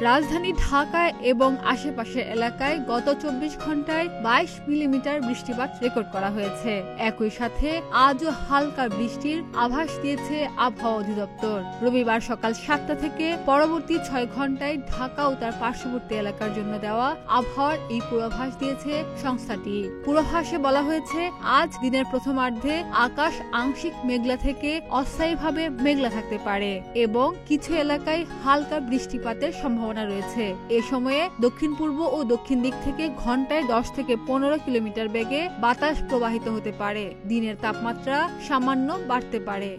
রাজধানী ঢাকায় এবং আশেপাশের এলাকায় গত 24 ঘন্টায় 22 মিলিমিটার বৃষ্টিপাত রেকর্ড করা হয়েছে। একই সাথে আজও হালকা বৃষ্টির আভাস দিয়েছে আবহাওয়া অধিদপ্তর। রবিবার সকাল 7টা থেকে পরবর্তী 6 ঘন্টায় ঢাকা ও তার পার্শ্ববর্তী এলাকার জন্য দেওয়া আবহাওয়ার এই পূর্বাভাস দিয়েছে সংস্থাটি। পূর্বাভাসে বলা হয়েছে, আজ দিনের প্রথমার্ধে আকাশ আংশিক মেঘলা থেকে অস্থায়ীভাবে মেঘলা থাকতে পারে এবং কিছু এলাকায় হালকা বৃষ্টিপাতের সম্ভাবনা রয়েছে। এ সময়ে দক্ষিণ পূর্ব ও দক্ষিণ দিক থেকে ঘন্টায় 10 থেকে 15 কিলোমিটার বেগে বাতাস প্রবাহিত হতে পারে। দিনের তাপমাত্রা সামান্য বাড়তে পারে।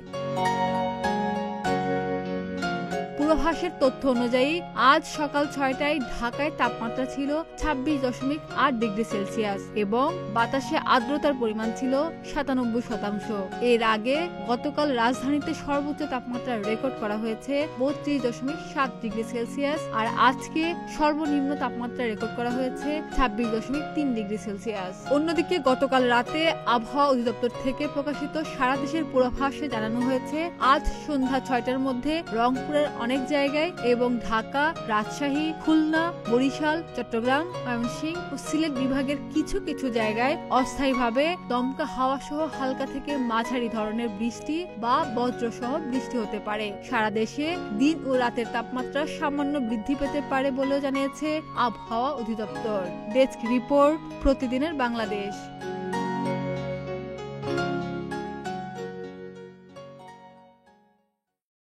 পূর্বাভাসের তথ্য অনুযায়ী আজ সকাল 6টায় ঢাকায় তাপমাত্রা ছিল 26.8 ডিগ্রি সেলসিয়াস এবং বাতাসে আর্দ্রতার পরিমাণ ছিল 97%। এর আগে গতকাল রাজধানীতে সর্বোচ্চ তাপমাত্রা রেকর্ড করা হয়েছে 32.7 ডিগ্রি সেলসিয়াস আর আজকে সর্বনিম্ন তাপমাত্রা রেকর্ড করা হয়েছে 26.3 ডিগ্রি সেলসিয়াস। অন্যদিকে গতকাল রাতে আবহাওয়া অধিদপ্তর থেকে প্রকাশিত সারা দেশের পূর্বাভাসে জানানো হয়েছে, আজ সন্ধ্যা 6টার মধ্যে রংপুরের অনেক জায়গায় এবং ঢাকা, রাজশাহী, খুলনা, বরিশাল, চট্টগ্রাম, ময়মনসিংহ ও সিলেট বিভাগের কিছু কিছু জায়গায় অস্থায়ীভাবে দমকা হাওয়া সহ হালকা থেকে মাঝারি ধরনের বৃষ্টি বা বজ্র সহ বৃষ্টি হতে পারে। সারা দেশে দিন ও রাতের তাপমাত্রা সামান্য বৃদ্ধি পেতে পারে বলেও জানিয়েছে আবহাওয়া অধিদপ্তর। ডেস্ক রিপোর্ট, প্রতিদিনের বাংলাদেশ।